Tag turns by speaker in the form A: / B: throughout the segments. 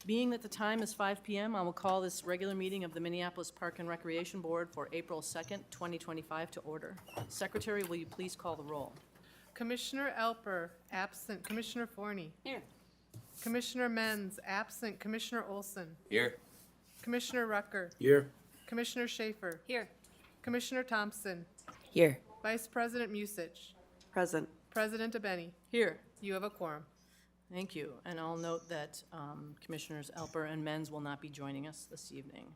A: Being that the time is 5 p.m., I will call this regular meeting of the Minneapolis Park and Recreation Board for April 2nd, 2025 to order. Secretary, will you please call the roll?
B: Commissioner Elper, absent. Commissioner Forney.
A: Here.
B: Commissioner Menz, absent. Commissioner Olson.
C: Here.
B: Commissioner Rucker.
C: Here.
B: Commissioner Schaefer.
A: Here.
B: Commissioner Thompson.
D: Here.
B: Vice President Musich.
D: Present.
B: President Abeni.
A: Here.
B: You have a quorum.
A: Thank you. And I'll note that Commissioners Elper and Menz will not be joining us this evening.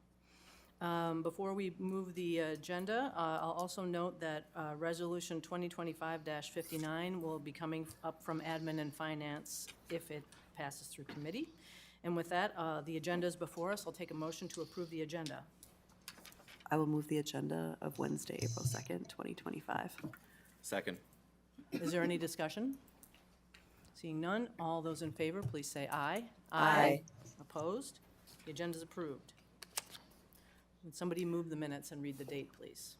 A: Before we move the agenda, I'll also note that Resolution 2025-59 will be coming up from Admin and Finance if it passes through committee. And with that, the agenda is before us. I'll take a motion to approve the agenda.
D: I will move the agenda of Wednesday, April 2nd, 2025.
C: Second.
A: Is there any discussion? Seeing none, all those in favor, please say aye.
D: Aye.
A: Opposed? The agenda is approved. Would somebody move the minutes and read the date, please?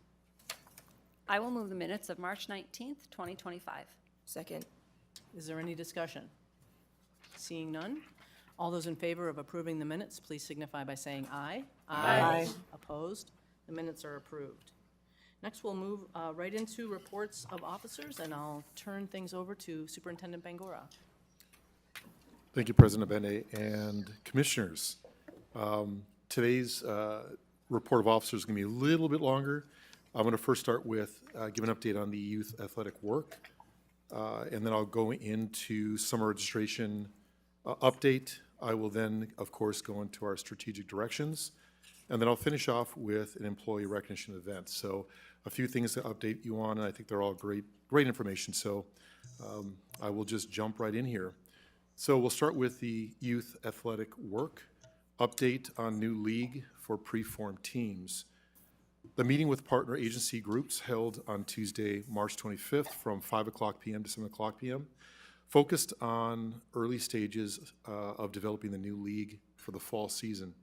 E: I will move the minutes of March 19th, 2025.
D: Second.
A: Is there any discussion? Seeing none, all those in favor of approving the minutes, please signify by saying aye.
D: Aye.
A: Opposed? The minutes are approved. Next, we'll move right into reports of officers, and I'll turn things over to Superintendent Bangura.
F: Thank you, President Abende and Commissioners. Today's report of officers is going to be a little bit longer. I'm going to first start with give an update on the youth athletic work, and then I'll go into summer registration update. I will then, of course, go into our strategic directions, and then I'll finish off with an employee recognition event. So a few things to update you on, and I think they're all great information. So I will just jump right in here. So we'll start with the youth athletic work, update on new league for pre-formed teams. The meeting with partner agency groups held on Tuesday, March 25th from 5 o'clock p.m. to 7 o'clock p.m. focused on early stages of developing the new league for the fall season.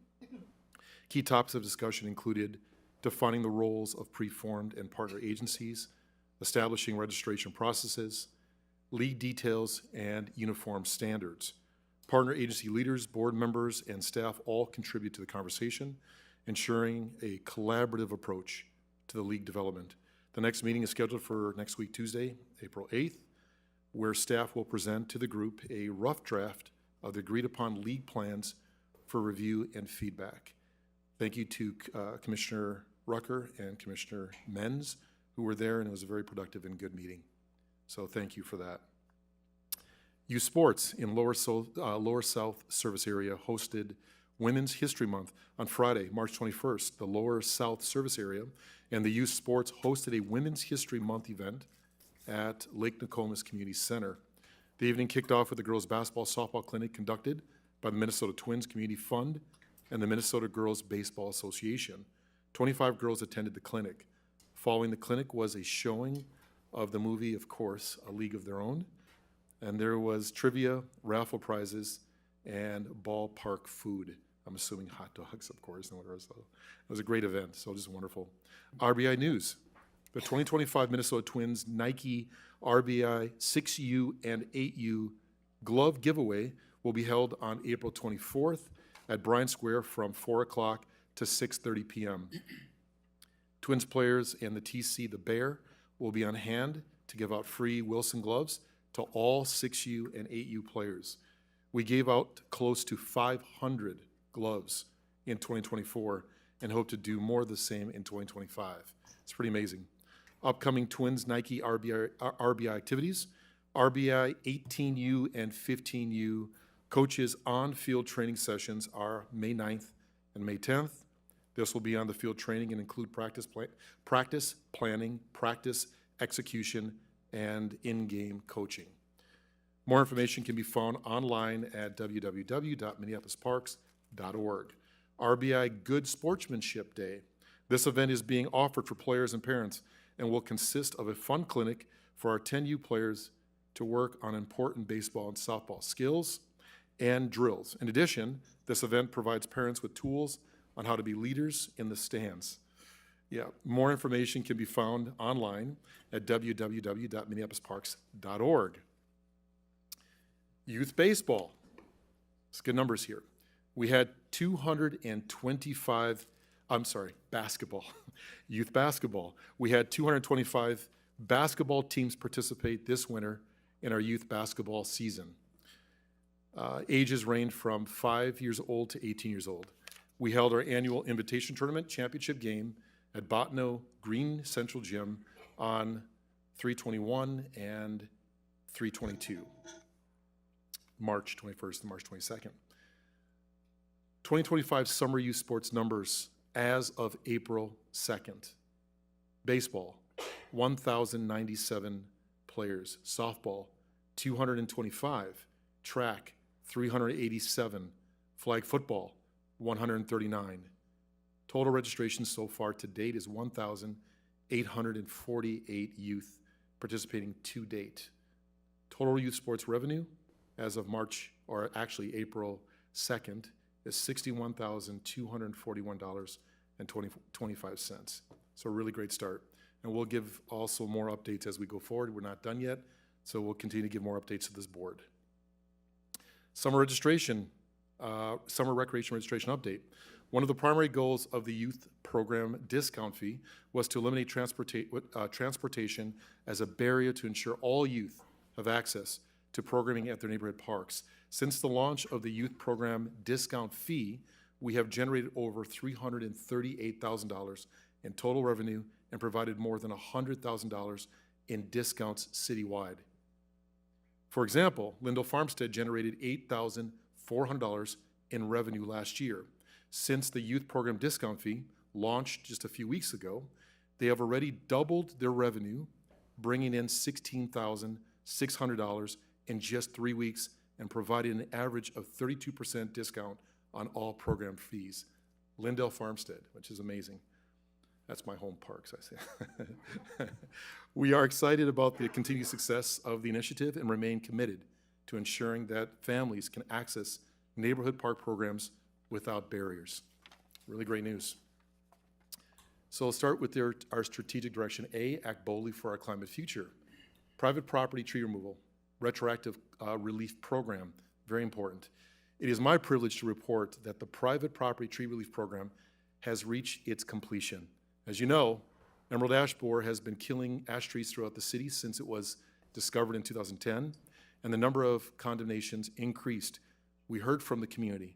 F: Key topics of discussion included defining the roles of pre-formed and partner agencies, establishing registration processes, league details, and uniform standards. Partner agency leaders, board members, and staff all contribute to the conversation, ensuring a collaborative approach to the league development. The next meeting is scheduled for next week, Tuesday, April 8th, where staff will present to the group a rough draft of the agreed-upon league plans for review and feedback. Thank you to Commissioner Rucker and Commissioner Menz, who were there, and it was a very productive and good meeting. So thank you for that. Youth Sports in Lower South Service Area hosted Women's History Month on Friday, March 21st. The Lower South Service Area and the Youth Sports hosted a Women's History Month event at Lake Nokomis Community Center. The evening kicked off with the girls' basketball softball clinic conducted by the Minnesota Twins Community Fund and the Minnesota Girls Baseball Association. 25 girls attended the clinic. Following the clinic was a showing of the movie, of course, A League of Their Own, and there was trivia, raffle prizes, and ballpark food. I'm assuming hot dogs, of course, and whatever. So it was a great event, so just wonderful. RBI News. The 2025 Minnesota Twins Nike RBI 6U and 8U glove giveaway will be held on April 24th at Bryant Square from 4 o'clock to 6:30 p.m. Twins players and the TC The Bear will be on hand to give out free Wilson gloves to all 6U and 8U players. We gave out close to 500 gloves in 2024 and hope to do more of the same in 2025. It's pretty amazing. Upcoming Twins Nike RBI activities, RBI 18U and 15U coaches on-field training sessions are May 9th and May 10th. This will be on the field training and include practice planning, practice execution, and in-game coaching. More information can be found online at www.minneapolisparks.org. RBI Good Sportsmanship Day. This event is being offered for players and parents and will consist of a fun clinic for our 10U players to work on important baseball and softball skills and drills. In addition, this event provides parents with tools on how to be leaders in the stands. Yeah, more information can be found online at www.minneapolisparks.org. Youth baseball. Let's get numbers here. We had 225, basketball, youth basketball. We had 225 basketball teams participate this winter in our youth basketball season. Ages range from 5 years old to 18 years old. We held our annual invitation tournament championship game at Botno Green Central Gym on 3/21 and 3/22, March 21st and March 22nd. 2025 summer youth sports numbers as of April 2nd. Baseball, 1,097 players. Softball, 225. Track, 387. Flag football, 139. Total registration so far to date is 1,848 youth participating to date. Total youth sports revenue as of April 2nd is $61,241.25. So a really great start. And we'll give also more updates as we go forward. We're not done yet, so we'll continue to give more updates to this board. Summer registration, summer recreation registration update. One of the primary goals of the youth program discount fee was to eliminate transportation as a barrier to ensure all youth have access to programming at their neighborhood parks. Since the launch of the youth program discount fee, we have generated over $338,000 in total revenue and provided more than $100,000 in discounts citywide. For example, Lindell Farmstead generated $8,400 in revenue last year. Since the youth program discount fee launched just a few weeks ago, they have already doubled their revenue, bringing in $16,600 in just 3 weeks and providing an average of 32% discount on all program fees. Lindell Farmstead, which is amazing. That's my home parks, I say. We are excited about the continued success of the initiative and remain committed to ensuring that families can access neighborhood park programs without barriers. Really great news. So let's start with our strategic direction. A, act boldly for our climate future. Private property tree removal, retroactive relief program, very important. It is my privilege to report that the private property tree relief program has reached its completion. As you know, emerald ash borer has been killing ash trees throughout the city since it was discovered in 2010, and the number of condemnations increased. We heard from the community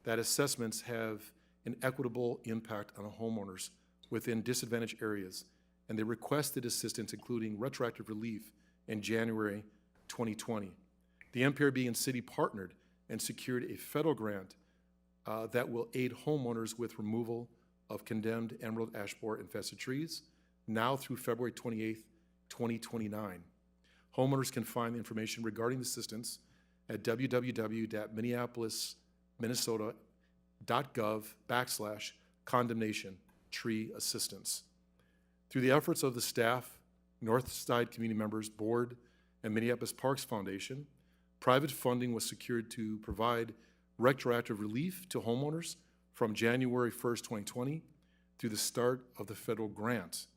F: that assessments have an equitable impact on homeowners within disadvantaged areas, and they requested assistance, including retroactive relief, in January 2020. The MPRB and city partnered and secured a federal grant that will aid homeowners with removal of condemned emerald ash borer infested trees, now through February 28th, 2029. Homeowners can find information regarding the assistance at www.minneapolis.gov/condemnation tree assistance. Through the efforts of the staff, Northside community members, board, and Minneapolis Parks Foundation, private funding was secured to provide retroactive relief to homeowners from January 1st, 2020 through the start of the federal grant.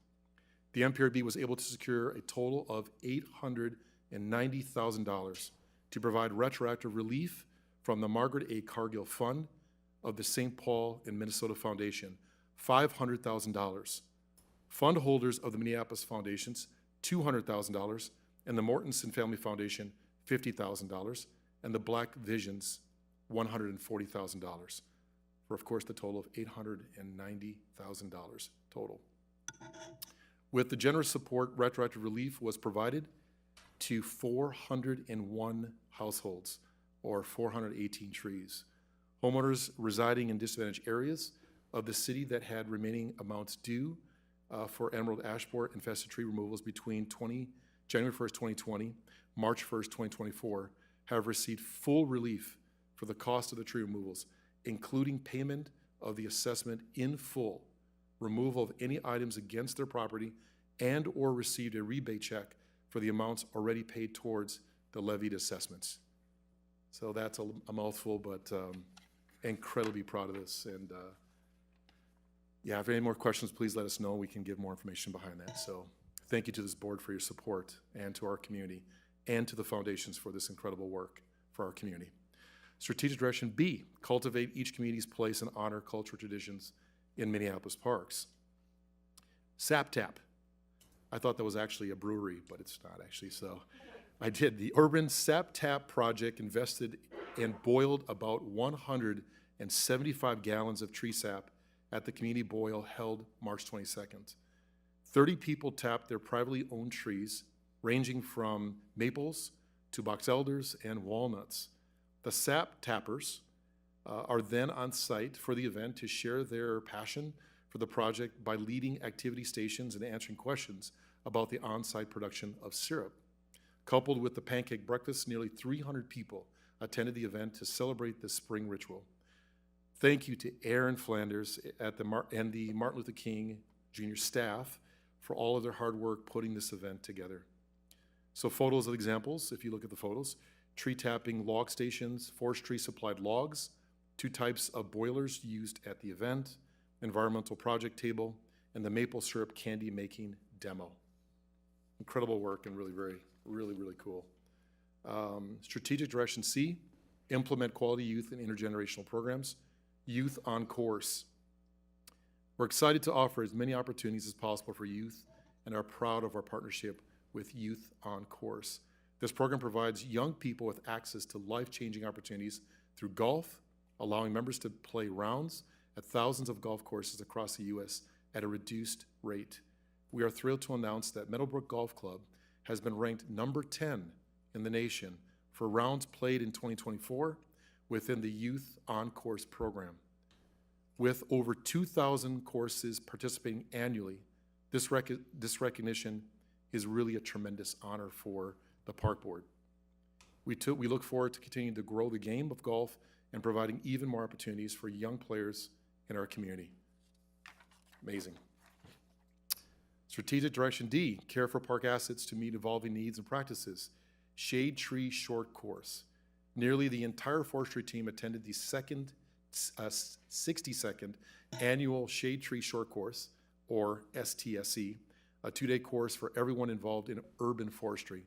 F: The MPRB was able to secure a total of $890,000 to provide retroactive relief from the Margaret A. Cargill Fund of the St. Paul and Minnesota Foundation, $500,000. Fund holders of the Minneapolis Foundations, $200,000, and the Mortensen Family Foundation, $50,000, and the Black Visions, $140,000. For, of course, the total of $890,000 total. With the generous support, retroactive relief was provided to 401 households, or 418 trees. Homeowners residing in disadvantaged areas of the city that had remaining amounts due for emerald ash borer infested tree removals between January 1st, 2020, March 1st, 2024, have received full relief for the cost of the tree removals, including payment of the assessment in full, removal of any items against their property, and/or received a rebate check for the amounts already paid towards the levied assessments. So that's a mouthful, but incredibly proud of this. And yeah, if any more questions, please let us know. We can give more information behind that. So thank you to this board for your support, and to our community, and to the foundations for this incredible work for our community. Strategic direction B, cultivate each community's place and honor cultural traditions in Minneapolis parks. Sap Tap. I thought that was actually a brewery, but it's not actually, so I did. The Urban Sap Tap project invested and boiled about 175 gallons of tree sap at the community boil held March 22nd. 30 people tapped their privately owned trees, ranging from maples to box elders and walnuts. The sap tappers are then on site for the event to share their passion for the project by leading activity stations and answering questions about the on-site production of syrup. Coupled with the pancake breakfast, nearly 300 people attended the event to celebrate this spring ritual. Thank you to Aaron Flanders and the Martin Luther King Jr. staff for all of their hard work putting this event together. So photos of examples, if you look at the photos, tree tapping log stations, forestry supplied logs, 2 types of boilers used at the event, environmental project table, and the maple syrup candy making demo. Incredible work and really cool. Strategic direction C, implement quality youth and intergenerational programs. Youth on course. We're excited to offer as many opportunities as possible for youth and are proud of our partnership with Youth on Course. This program provides young people with access to life-changing opportunities through golf, allowing members to play rounds at thousands of golf courses across the U.S. at a reduced rate. We are thrilled to announce that Meadowbrook Golf Club has been ranked number 10 in the nation for rounds played in 2024 within the Youth on Course program. With over 2,000 courses participating annually, this recognition is really a tremendous honor for the Park Board. We look forward to continuing to grow the game of golf and providing even more opportunities for young players in our community. Amazing. Strategic direction D, care for park assets to meet evolving needs and practices. Shade Tree Short Course. Nearly the entire forestry team attended the 62nd annual Shade Tree Short Course, or STSE, a 2-day course for everyone involved in urban forestry,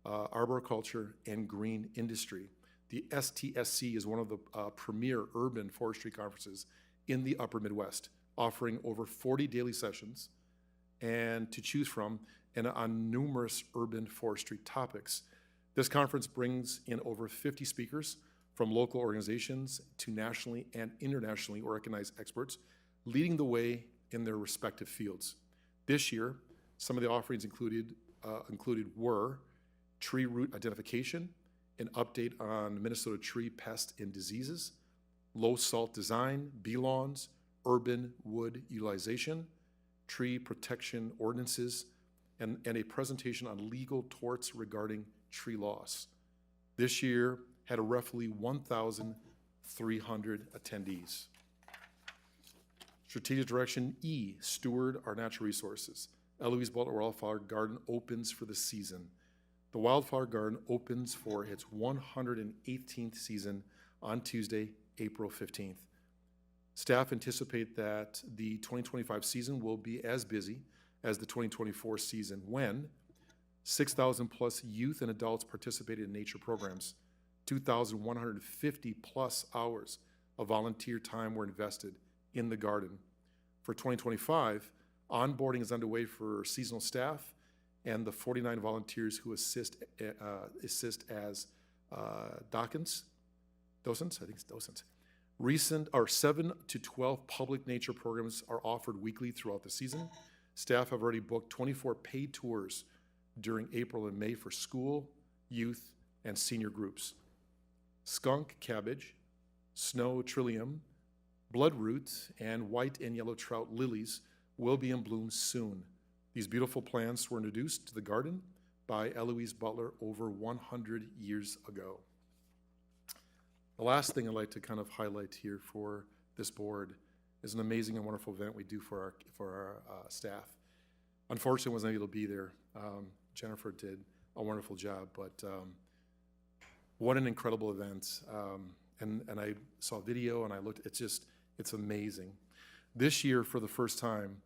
F: arboriculture, and green industry. The STSC is one of the premier urban forestry conferences in the upper Midwest, offering over 40 daily sessions and to choose from and on numerous urban forestry topics. This conference brings in over 50 speakers from local organizations to nationally and internationally recognized experts, leading the way in their respective fields. This year, some of the offerings included were tree root identification, an update on Minnesota tree pests and diseases, low salt design, bee lawns, urban wood utilization, tree protection ordinances, and a presentation on legal torts regarding tree loss. This year had a roughly 1,300 attendees. Strategic direction E, steward our natural resources. Eloise Butler Wildflower Garden opens for the season. The Wildflower Garden opens for its 118th season on Tuesday, April 15th. Staff anticipate that the 2025 season will be as busy as the 2024 season when 6,000 plus youth and adults participated in nature programs. 2,150 plus hours of volunteer time were invested in the garden. For 2025, onboarding is underway for seasonal staff and the 49 volunteers who assist as docents. Recent 7 to 12 public nature programs are offered weekly throughout the season. Staff have already booked 24 paid tours during April and May for school, youth, and senior groups. Skunk cabbage, snow trillium, bloodroot, and white and yellow trout lilies will be in bloom soon. These beautiful plants were introduced to the garden by Eloise Butler over 100 years ago. The last thing I'd like to kind of highlight here for this board is an amazing and wonderful event we do for our staff. Unfortunately, I wasn't able to be there. Jennifer did a wonderful job, but what an incredible event. And I saw video and I looked, it's amazing. This year, for the first time,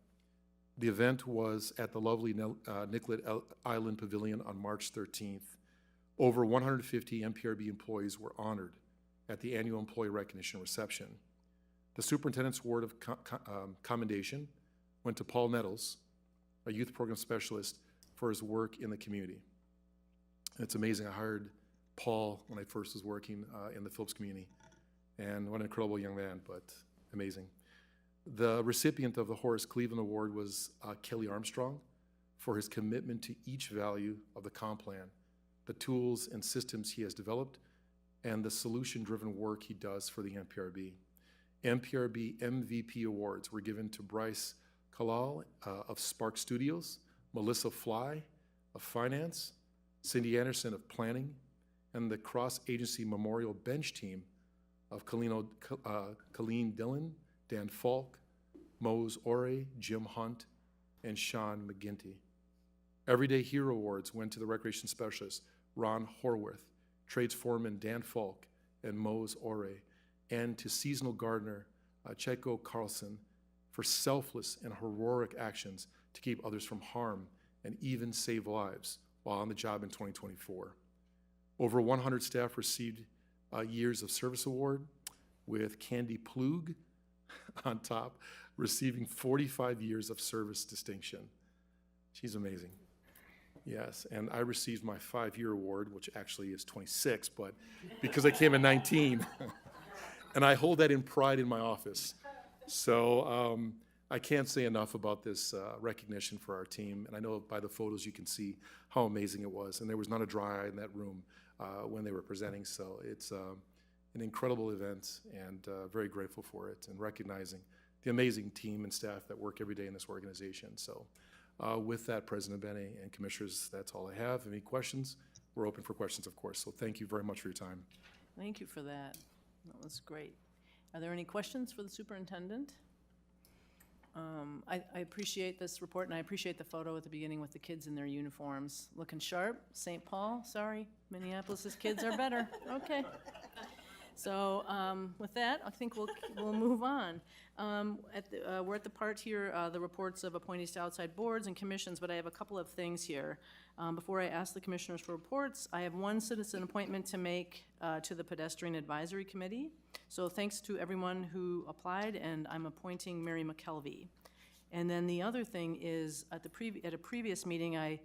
F: the event was at the lovely Nicollet Island Pavilion on March 13th. Over 150 MPRB employees were honored at the annual employee recognition reception. The superintendent's award of commendation went to Paul Nettles, a youth program specialist, for his work in the community. It's amazing. I hired Paul when I first was working in the Phillips community, and what an incredible young man, but amazing. The recipient of the Horace Cleveland Award was Kelly Armstrong for his commitment to each value of the comp plan, the tools and systems he has developed, and the solution-driven work he does for the MPRB. MPRB MVP awards were given to Bryce Kalal of Spark Studios, Melissa Fly of Finance, Cindy Anderson of Planning, and the cross-agency memorial bench team of Colleen Dillon, Dan Falk, Mose Ore, Jim Hunt, and Sean McGinty. Everyday Hero Awards went to the recreation specialist, Ron Horwath, trades foreman Dan Falk and Mose Ore, and to seasonal gardener Checo Carlson for selfless and heroic actions to keep others from harm and even save lives while on the job in 2024. Over 100 staff received Years of Service Award, with Candy Plug on top, receiving 45 years of service distinction. She's amazing. Yes, and I received my 5-year award, which actually is 26, but because I came in 19, and I hold that in pride in my office. So I can't say enough about this recognition for our team, and I know by the photos you can see how amazing it was, and there was not a dry eye in that room when they were presenting, so it's an incredible event, and very grateful for it, and recognizing the amazing team and staff that work every day in this organization. So with that, President Benny and Commissioners, that's all I have. Any questions? We're open for questions, of course, so thank you very much for your time.
A: Thank you for that. That was great. Are there any questions for the superintendent? I appreciate this report, and I appreciate the photo at the beginning with the kids in their uniforms, looking sharp. St. Paul, sorry, Minneapolis's kids are better. Okay. So with that, I think we'll move on. We're at the part here, the reports of appointees to outside boards and commissions, but I have a couple of things here. Before I ask the commissioners for reports, I have one citizen appointment to make to the Pedestrian Advisory Committee. So thanks to everyone who applied, and I'm appointing Mary McKelvey. And then the other thing is, at a previous meeting, I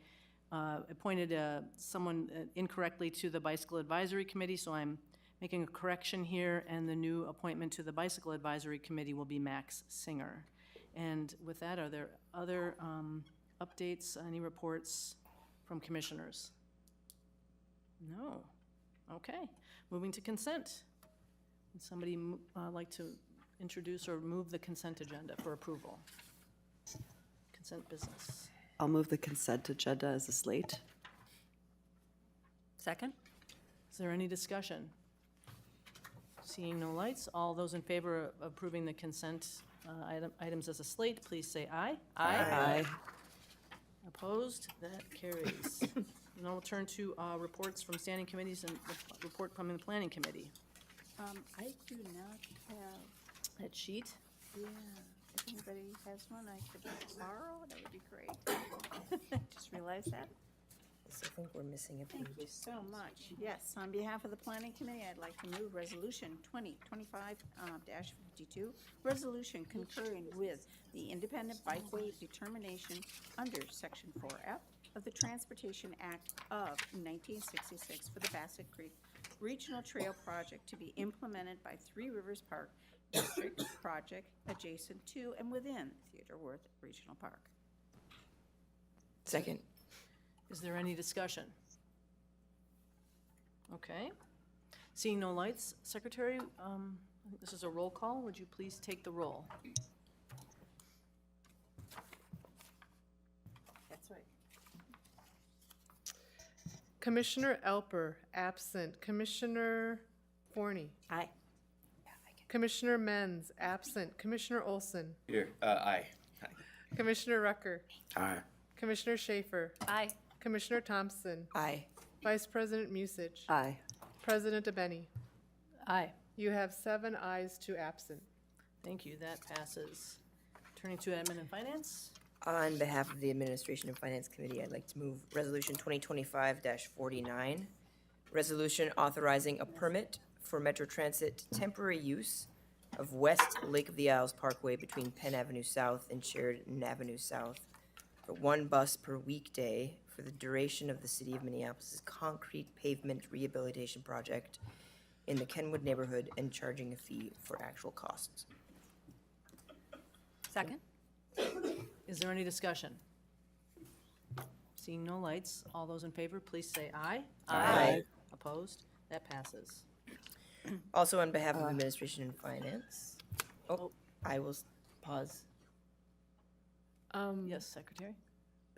A: appointed someone incorrectly to the Bicycle Advisory Committee, so I'm making a correction here, and the new appointment to the Bicycle Advisory Committee will be Max Singer. And with that, are there other updates, any reports from commissioners? No. Okay. Moving to consent. Would somebody like to introduce or move the consent agenda for approval? Consent business.
D: I'll move the consent agenda as a slate.
E: Second?
A: Is there any discussion? Seeing no lights, all those in favor of approving the consent items as a slate, please say aye.
D: Aye.
A: Opposed? That carries. Now we'll turn to reports from standing committees and report from the Planning Committee.
E: I do not have,
A: That sheet?
E: yeah, if anybody has one I could borrow, that would be great. Just realized that.
C: I think we're missing a page.
E: Thank you so much. Yes, on behalf of the Planning Committee, I'd like to move Resolution 2025-52, resolution concurring with the Independent Bikeway Determination under Section 4F of the Transportation Act of 1966 for the Bassett Creek Regional Trail Project to be implemented by Three Rivers Park District project adjacent to and within Theodore Worth Regional Park.
C: Second.
A: Is there any discussion? Okay. Seeing no lights, Secretary, I think this is a roll call. Would you please take the roll?
E: That's right.
B: Commissioner Elper, absent. Commissioner Forney.
C: Aye.
B: Commissioner Menz, absent. Commissioner Olson.
G: Here, aye.
B: Commissioner Rucker.
G: Aye.
B: Commissioner Schaefer.
E: Aye.
B: Commissioner Thompson.
C: Aye.
B: Vice President Musich.
D: Aye.
B: President DeBenny.
A: Aye.
B: You have 7 ayes, 2 absent.
A: Thank you. That passes. Turning to Admin and Finance.
C: On behalf of the Administration and Finance Committee, I'd like to move Resolution 2025-49, resolution authorizing a permit for Metro Transit temporary use of West Lake of the Isles Parkway between Penn Avenue South and Sheridan Avenue South for one bus per weekday for the duration of the City of Minneapolis' concrete pavement rehabilitation project in the Kenwood neighborhood and charging a fee for actual costs.
E: Second?
A: Is there any discussion? Seeing no lights, all those in favor, please say aye.
C: Aye.
A: Opposed? That passes.
C: Also, on behalf of Administration and Finance, I will pause.
A: Yes, Secretary?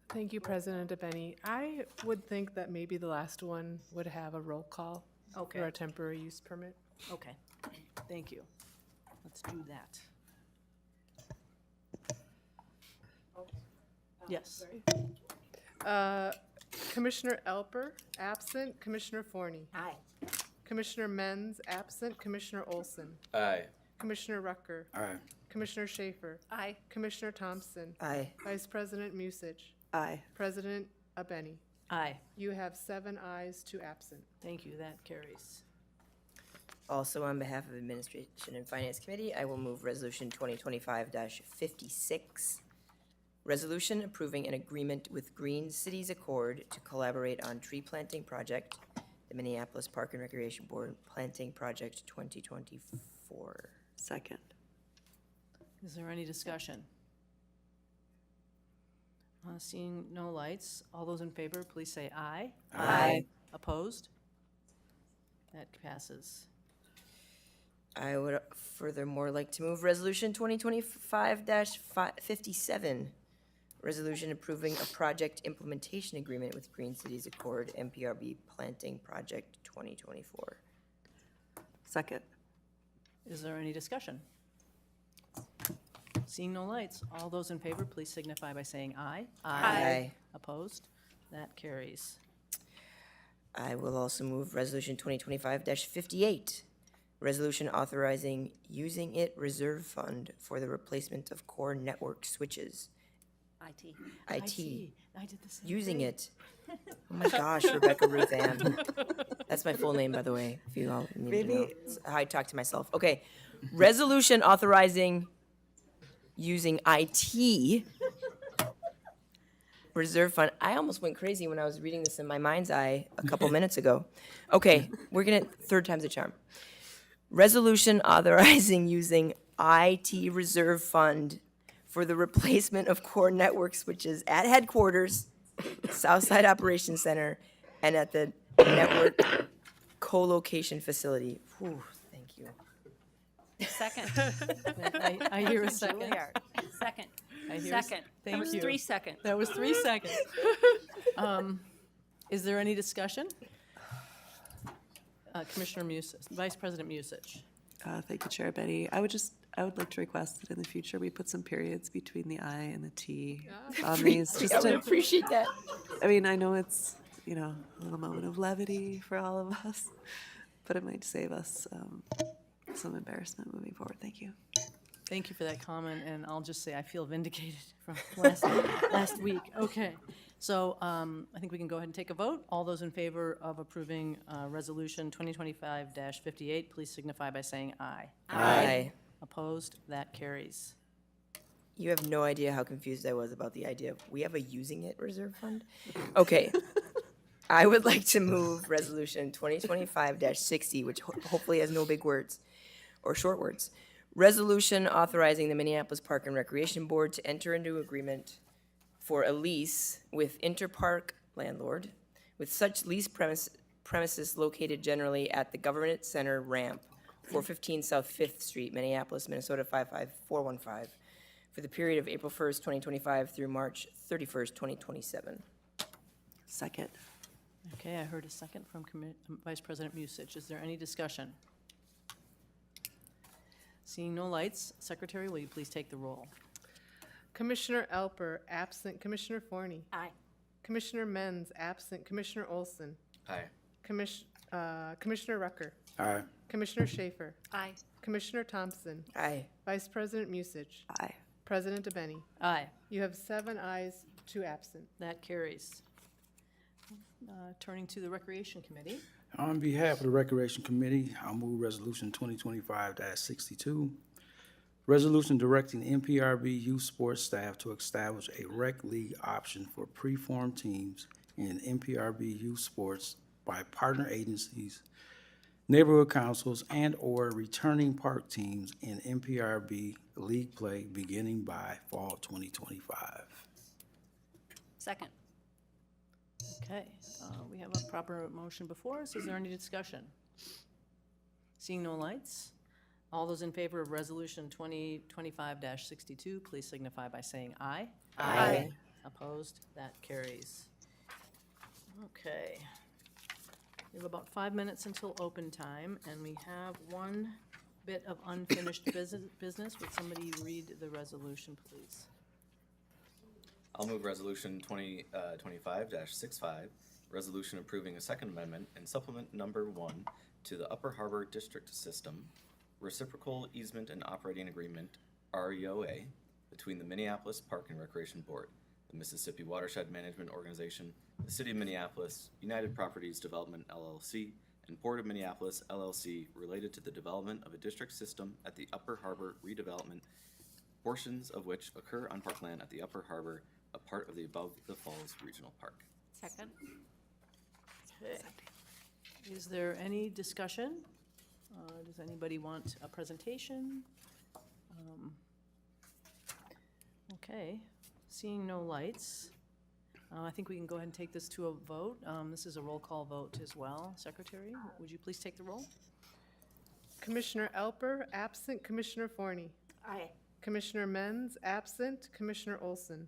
B: Thank you, President Benny. I would think that maybe the last one would have a roll call
A: Okay.
B: for a temporary use permit.
A: Okay, thank you. Let's do that. Yes.
B: Commissioner Elper, absent. Commissioner Forney.
E: Aye.
B: Commissioner Menz, absent. Commissioner Olson.
G: Aye.
B: Commissioner Rucker.
G: Aye.
B: Commissioner Schaefer.
E: Aye.
B: Commissioner Thompson.
C: Aye.
B: Vice President Musich.
D: Aye.
B: President Benny.
A: Aye,
B: You have 7 ayes, 2 absent.
A: thank you, that carries.
C: Also, on behalf of Administration and Finance Committee, I will move Resolution 2025-56. Resolution approving an agreement with Green Cities Accord to collaborate on tree planting project, the Minneapolis Park and Recreation Board Planting Project 2024.
D: Second.
A: Is there any discussion? Seeing no lights, all those in favor, please say aye.
C: Aye.
A: Opposed? That passes.
C: I would furthermore like to move Resolution 2025-57. Resolution approving a project implementation agreement with Green Cities Accord MPRB Planting Project 2024.
D: Second.
A: Is there any discussion? Seeing no lights, all those in favor, please signify by saying aye.
C: Aye.
A: Opposed? That carries.
C: I will also move Resolution 2025-58. Resolution authorizing using it reserve fund for the replacement of core network switches.
E: IT.
C: IT.
A: I did the same.
C: Using it. Oh my gosh, Rebecca Ruth Ann. That's my full name, by the way, if you all need to know.
D: Maybe-
C: It's how I talk to myself. Okay. Resolution authorizing using IT reserve fund. I almost went crazy when I was reading this in my mind's eye a couple minutes ago. Okay, we're gonna, third time's a charm. Resolution authorizing using IT reserve fund for the replacement of core network switches at headquarters, Southside Operations Center, and at the network co-location facility. Whew, thank you.
E: Second.
A: I hear a second.
E: Juilliard. Second.
A: I hear a
E: Second.
A: thank
E: That was
A: you.
E: 3 seconds.
A: That was 3 seconds. Is there any discussion? Commissioner Musich, Vice President Musich.
D: Thank you, Chair Benny. I would like to request that in the future we put some periods between the I and the T on these. Just
C: I would
D: to,
C: appreciate that.
D: I mean, I know it's, a little moment of levity for all of us, but it might save us some embarrassment moving forward. Thank you.
A: Thank you for that comment, and I'll just say I feel vindicated from last week. Okay, so I think we can go ahead and take a vote. All those in favor of approving Resolution 2025-58, please signify by saying aye.
C: Aye.
A: Opposed? That carries.
C: You have no idea how confused I was about the idea of, we have a using it reserve fund? Okay. I would like to move Resolution 2025-60, which hopefully has no big words or short words. Resolution authorizing the Minneapolis Park and Recreation Board to enter into agreement for a lease with Interpark landlord with such lease premises located generally at the Government Center ramp, 415 South 5th Street, Minneapolis, Minnesota 55415, for the period of April 1st, 2025 through March 31st, 2027.
D: Second.
A: Okay, I heard a second from Vice President Musich. Is there any discussion? Seeing no lights, Secretary, will you please take the roll?
B: Commissioner Elper, absent. Commissioner Forney.
E: Aye.
B: Commissioner Menz, absent. Commissioner Olson.
G: Aye.
B: Commissioner Rucker.
G: Aye.
B: Commissioner Schaefer.
E: Aye.
B: Commissioner Thompson.
C: Aye.
B: Vice President Musich.
D: Aye.
B: President Benny.
A: Aye,
B: You have 7 ayes, 2 absent.
A: that carries. Turning to the Recreation Committee.
G: On behalf of the Recreation Committee, I'll move Resolution 2025-62. Resolution directing NPRB youth sports staff to establish a rec league option for pre-formed teams in NPRB youth sports by partner agencies, neighborhood councils, and/or returning park teams in NPRB league play beginning by fall 2025.
A: Second. Okay, we have a proper motion before us. Is there any discussion? Seeing no lights, all those in favor of Resolution 2025-62, please signify by saying aye.
C: Aye.
A: Opposed? That carries. Okay. We have about 5 minutes until open time, and we have one bit of unfinished business. Would somebody read the resolution, please?
H: I'll move Resolution 2025-65, resolution approving a second amendment and supplement number 1 to the Upper Harbor District System Reciprocal Easement and Operating Agreement, REOA, between the Minneapolis Park and Recreation Board, the Mississippi Watershed Management Organization, the City of Minneapolis, United Properties Development LLC, and Port of Minneapolis LLC related to the development of a district system at the Upper Harbor redevelopment, portions of which occur on parkland at the Upper Harbor, a part of the Above the Falls Regional Park.
E: Second.
A: Okay. Is there any discussion? Does anybody want a presentation? Okay, seeing no lights, I think we can go ahead and take this to a vote. This is a roll call vote as well. Secretary, would you please take the roll?
B: Commissioner Elper, absent. Commissioner Forney.
E: Aye.
B: Commissioner Menz, absent. Commissioner Olson.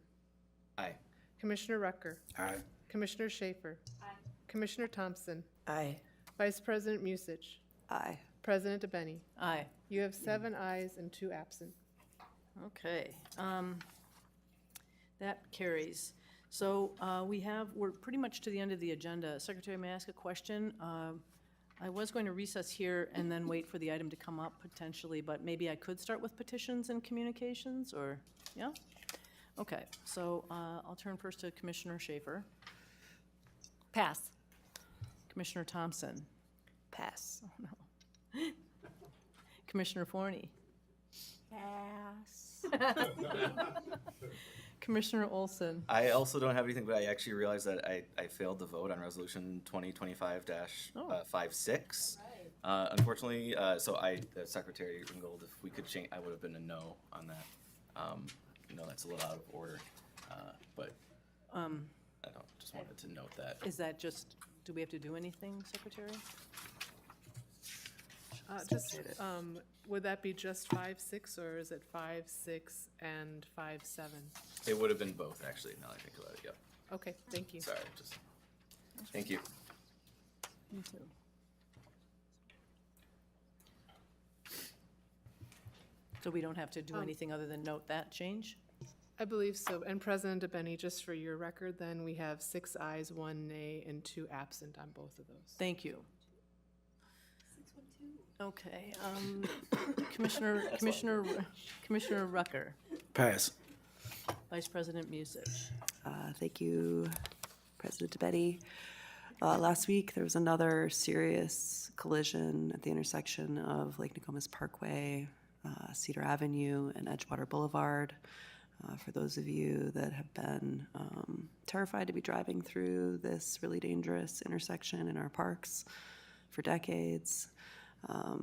H: Aye.
B: Commissioner Rucker.
G: Aye.
B: Commissioner Schaefer. Commissioner Thompson.
C: Aye.
B: Vice President Musich.
D: Aye.
B: President DeBenny.
A: Aye.
B: You have 7 ayes and 2 absent.
A: Okay, that carries. So we're pretty much to the end of the agenda. Secretary, may I ask a question? I was going to recess here and then wait for the item to come up potentially, but maybe I could start with petitions and communications, or, yeah? Okay, so I'll turn first to Commissioner Schaefer.
E: Pass.
A: Commissioner Thompson.
C: Pass.
A: Commissioner Forney.
E: Pass.
A: Commissioner Olson.
H: I also don't have anything, but I actually realized that I failed to vote on Resolution 2025-56. Unfortunately, so Secretary Ringgold, if we could change, I would have been a no on that. That's a little out of order, but I just wanted to note that.
A: Is that just, do we have to do anything, Secretary?
B: Would that be just 5-6, or is it 5-6 and 5-7?
H: It would have been both, actually, now that I think about it, yep.
B: Okay, thank you.
H: Sorry, thank you.
A: Me too. So we don't have to do anything other than note that change?
B: I believe so. And President DeBenny, just for your record, then we have 6 ayes, 1 nay, and 2 absent on both of those.
A: Thank you. Okay, Commissioner Rucker,
G: Pass.
A: Vice President Musich.
D: Thank you, President DeBetty. Last week, there was another serious collision at the intersection of Lake Nokomis Parkway, Cedar Avenue, and Edgewater Boulevard. For those of you that have been terrified to be driving through this really dangerous intersection in our parks for decades, I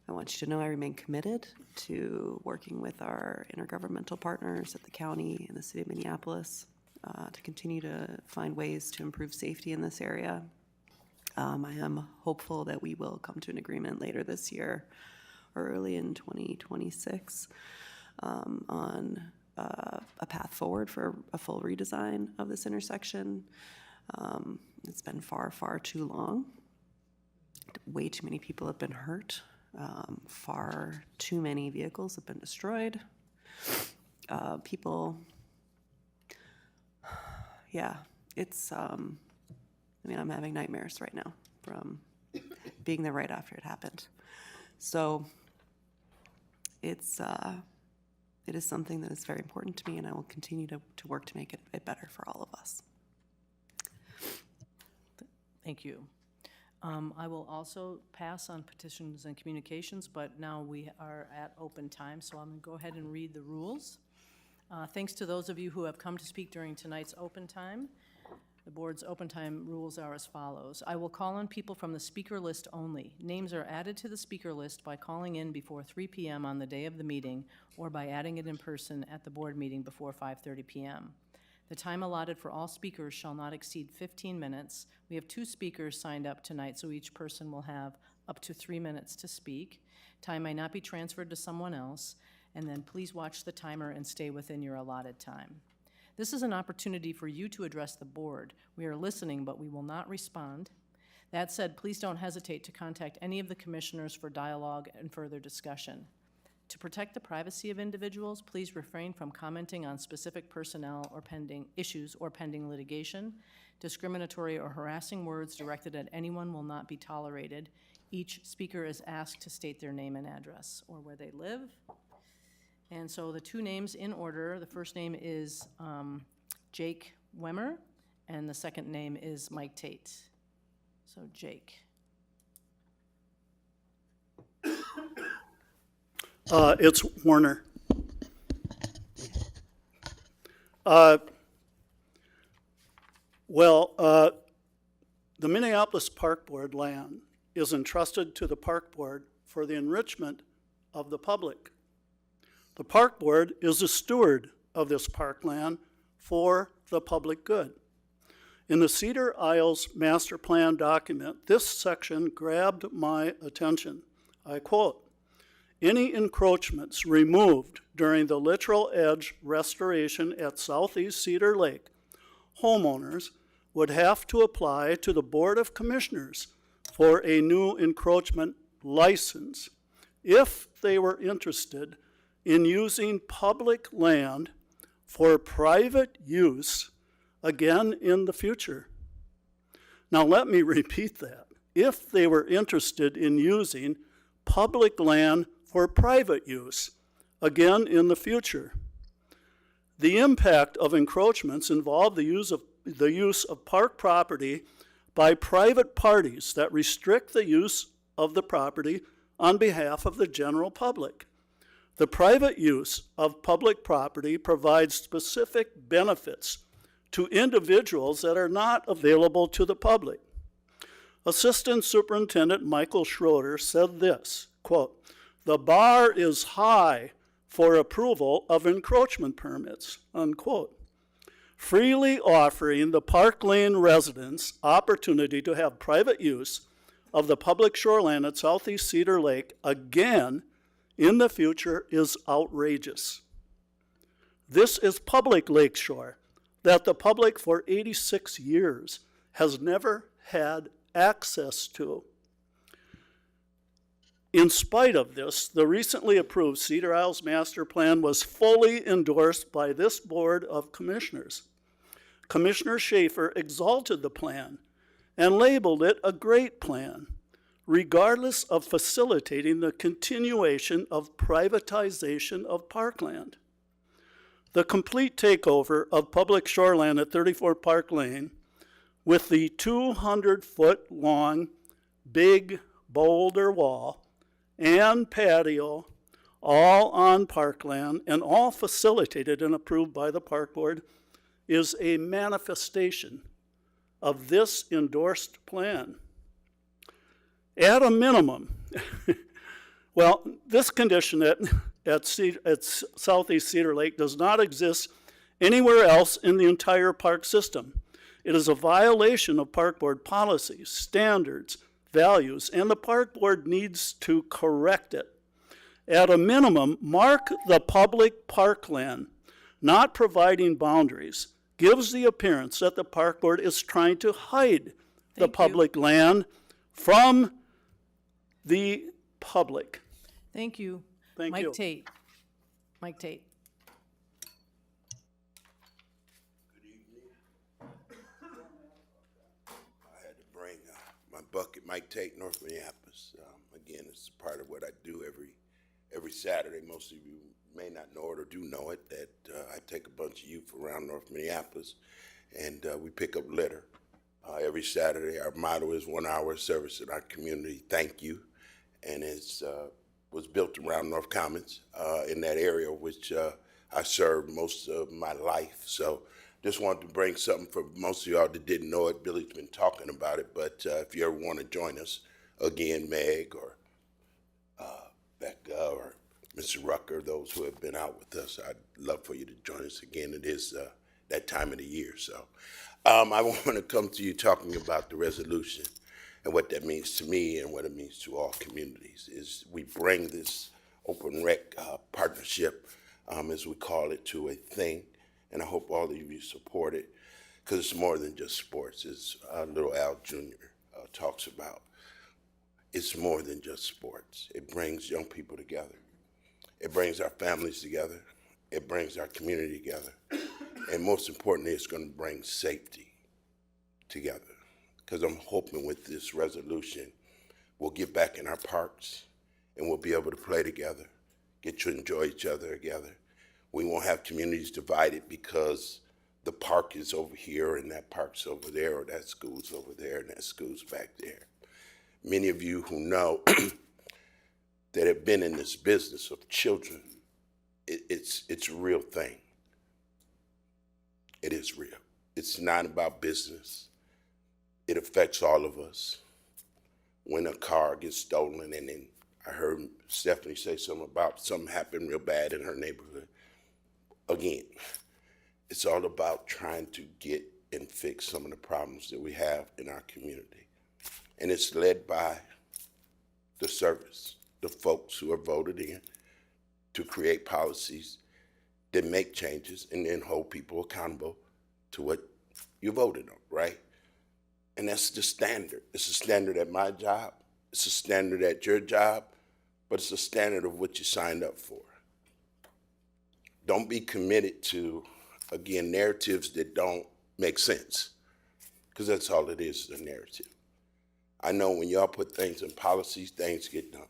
D: want you to know I remain committed to working with our intergovernmental partners at the county and the city of Minneapolis to continue to find ways to improve safety in this area. I am hopeful that we will come to an agreement later this year or early in 2026 on a path forward for a full redesign of this intersection. It's been far, far too long. Way too many people have been hurt. Far too many vehicles have been destroyed. It's, I'm having nightmares right now from being there right after it happened. So it is something that is very important to me, and I will continue to work to make it better for all of us.
A: Thank you. I will also pass on petitions and communications, but now we are at open time, so I'm going to go ahead and read the rules. Thanks to those of you who have come to speak during tonight's open time. The board's open time rules are as follows. I will call on people from the speaker list only. Names are added to the speaker list by calling in before 3 p.m. on the day of the meeting or by adding it in person at the board meeting before 5:30 p.m. The time allotted for all speakers shall not exceed 15 minutes. We have 2 speakers signed up tonight, so each person will have up to 3 minutes to speak. Time may not be transferred to someone else, and then please watch the timer and stay within your allotted time. This is an opportunity for you to address the board. We are listening, but we will not respond. That said, please don't hesitate to contact any of the commissioners for dialogue and further discussion. To protect the privacy of individuals, please refrain from commenting on specific personnel or pending issues or pending litigation. Discriminatory or harassing words directed at anyone will not be tolerated. Each speaker is asked to state their name and address or where they live. And so the 2 names in order, the first name is Jake Wemmer, and the second name is Mike Tate. So Jake.
I: It's Warner. The Minneapolis Park Board land is entrusted to the Park Board for the enrichment of the public. The Park Board is a steward of this parkland for the public good. In the Cedar Isles Master Plan document, this section grabbed my attention. I quote, "Any encroachments removed during the littoral edge restoration at Southeast Cedar Lake, homeowners would have to apply to the Board of Commissioners for a new encroachment license if they were interested in using public land for private use again in the future." Now let me repeat that. If they were interested in using public land for private use again in the future. The impact of encroachments involve the use of park property by private parties that restrict the use of the property on behalf of the general public. The private use of public property provides specific benefits to individuals that are not available to the public. Assistant Superintendent Michael Schroeder said this, quote, "The bar is high for approval of encroachment permits," unquote. Freely offering the Park Lane residents opportunity to have private use of the public shoreline at Southeast Cedar Lake again in the future is outrageous. This is public lakeshore that the public for 86 years has never had access to. In spite of this, the recently approved Cedar Isles Master Plan was fully endorsed by this Board of Commissioners. Commissioner Schaefer exalted the plan and labeled it a great plan, regardless of facilitating the continuation of privatization of parkland. The complete takeover of public shoreline at 34 Park Lane with the 200-foot-long big boulder wall and patio, all on parkland and all facilitated and approved by the Park Board, is a manifestation of this endorsed plan. At a minimum, well, this condition at Southeast Cedar Lake does not exist anywhere else in the entire park system. It is a violation of Park Board policies, standards, values, and the Park Board needs to correct it. At a minimum, mark the public parkland not providing boundaries gives the appearance that the Park Board is trying to hide the public land from the public.
A: Thank you.
I: Thank you.
A: Mike Tate. Mike Tate.
J: I had to bring my bucket, Mike Tate, North Minneapolis. Again, it's part of what I do every Saturday. Most of you may not know it or do know it, that I take a bunch of youth around North Minneapolis, and we pick up litter. Every Saturday, our motto is 1 hour of service in our community. Thank you. And it's was built around North Commons in that area, which I served most of my life. So just wanted to bring something for most of y'all that didn't know it. Billy's been talking about it, but if you ever want to join us, again, Meg or Becca or Mr. Rucker, those who have been out with us, I'd love for you to join us again. It is that time of the year. So I want to come to you talking about the resolution and what that means to me and what it means to all communities. Is we bring this open rec partnership, as we call it, to a thing, and I hope all of you support it, because it's more than just sports. As little Al Jr. Talks about, it's more than just sports. It brings young people together. It brings our families together. It brings our community together. And most importantly, it's going to bring safety together. Because I'm hoping with this resolution, we'll get back in our parks and we'll be able to play together, get to enjoy each other together. We won't have communities divided because the park is over here and that park's over there, or that school's over there and that school's back there. Many of you who know that have been in this business of children, it's a real thing. It is real. It's not about business. It affects all of us. When a car gets stolen, and then I heard Stephanie say something happened real bad in her neighborhood. Again, it's all about trying to get and fix some of the problems that we have in our community. And it's led by the service, the folks who are voted in to create policies that make changes and then hold people accountable to what you voted on, right? And that's the standard. It's a standard at my job. It's a standard at your job, but it's a standard of what you signed up for. Don't be committed to, again, narratives that don't make sense, because that's all it is, a narrative. I know when y'all put things in policies, things get done.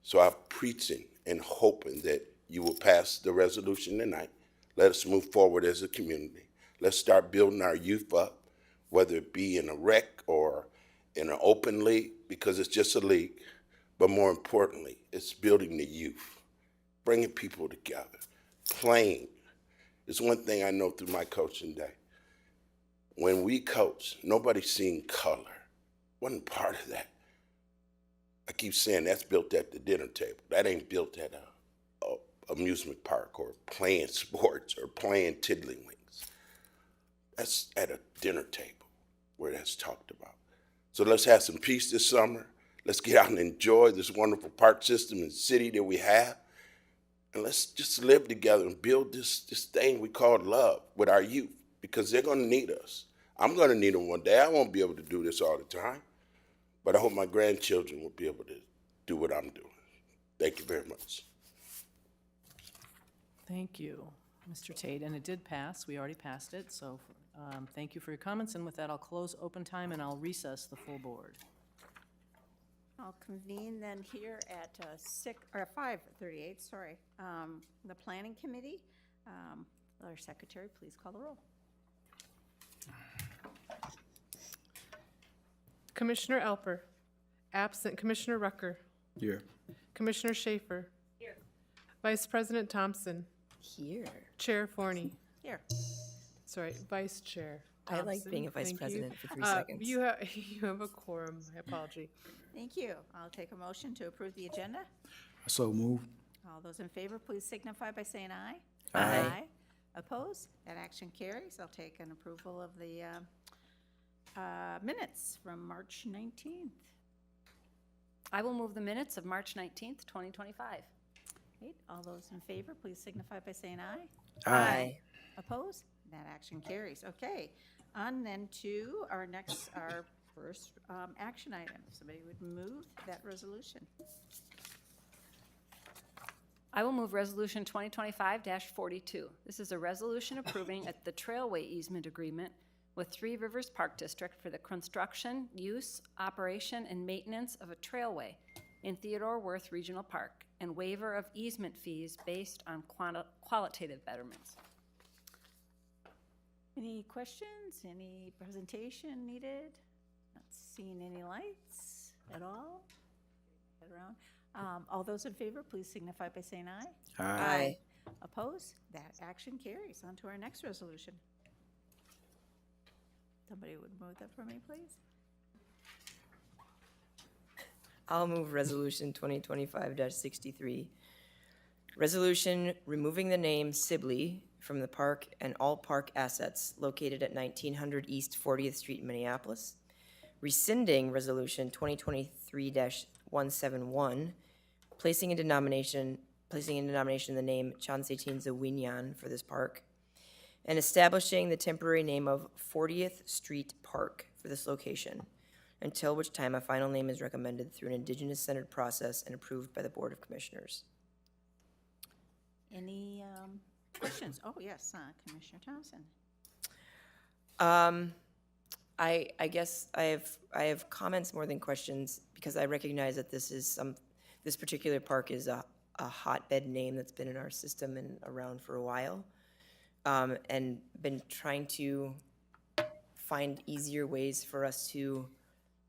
J: So I'm preaching and hoping that you will pass the resolution tonight. Let us move forward as a community. Let's start building our youth up, whether it be in a rec or in an open league, because it's just a league, but more importantly, it's building the youth, bringing people together, playing. It's one thing I know through my coaching day. When we coach, nobody's seen color. Wasn't part of that. I keep saying that's built at the dinner table. That ain't built at a amusement park or playing sports or playing tiddlywinks. That's at a dinner table where that's talked about. So let's have some peace this summer. Let's get out and enjoy this wonderful park system and city that we have. And let's just live together and build this thing we call love with our youth, because they're going to need us. I'm going to need them one day. I won't be able to do this all the time, but I hope my grandchildren will be able to do what I'm doing. Thank you very much.
A: Thank you, Mr. Tate, and it did pass. We already passed it, so thank you for your comments, and with that, I'll close open time and I'll recess the full board.
E: I'll convene then here at 5:38, sorry. The Planning Committee. Our secretary, please call the roll.
B: Commissioner Elper. Absent Commissioner Rucker.
G: Here.
B: Commissioner Schaefer. Here. Vice President Thompson.
C: Here.
B: Chair Forney.
E: Here.
B: Sorry, Vice Chair
C: I like
B: Thompson.
C: being a vice
B: Thank
C: president
B: you.
C: for 3 seconds.
B: You have a quorum. My apology.
E: Thank you. I'll take a motion to approve the agenda.
G: So move.
E: All those in favor, please signify by saying aye.
C: Aye.
E: Opposed? That action carries. I'll take an approval of the minutes from March 19th.
K: I will move the minutes of March 19th, 2025.
E: Okay, all those in favor, please signify by saying aye.
C: Aye.
E: Opposed? That action carries. Okay, on then to our first action item. Somebody would move that resolution.
K: I will move Resolution 2025-42. This is a resolution approving the Trailway Easement Agreement with Three Rivers Park District for the construction, use, operation, and maintenance of a trailway in Theodore Wirth Regional Park and waiver of easement fees based on qualitative betterments.
E: Any questions, any presentation needed? Not seeing any lights at all. Head around. All those in favor, please signify by saying aye.
C: Aye.
E: Opposed? That action carries. On to our next resolution. Somebody would move that for me, please?
C: I'll move Resolution 2025-63. Resolution removing the name Sibley from the park and all park assets located at 1900 East 40th Street, Minneapolis. Rescinding Resolution 2023-171, placing into nomination the name Chansetin Zawinyan for this park, and establishing the temporary name of 40th Street Park for this location, until which time a final name is recommended through an Indigenous-centered process and approved by the Board of Commissioners.
E: Any questions? Oh, yes, Commissioner Thompson.
C: I guess I have comments more than questions, because I recognize that this particular park is a hotbed name that's been in our system and around for a while, and been trying to find easier ways for us to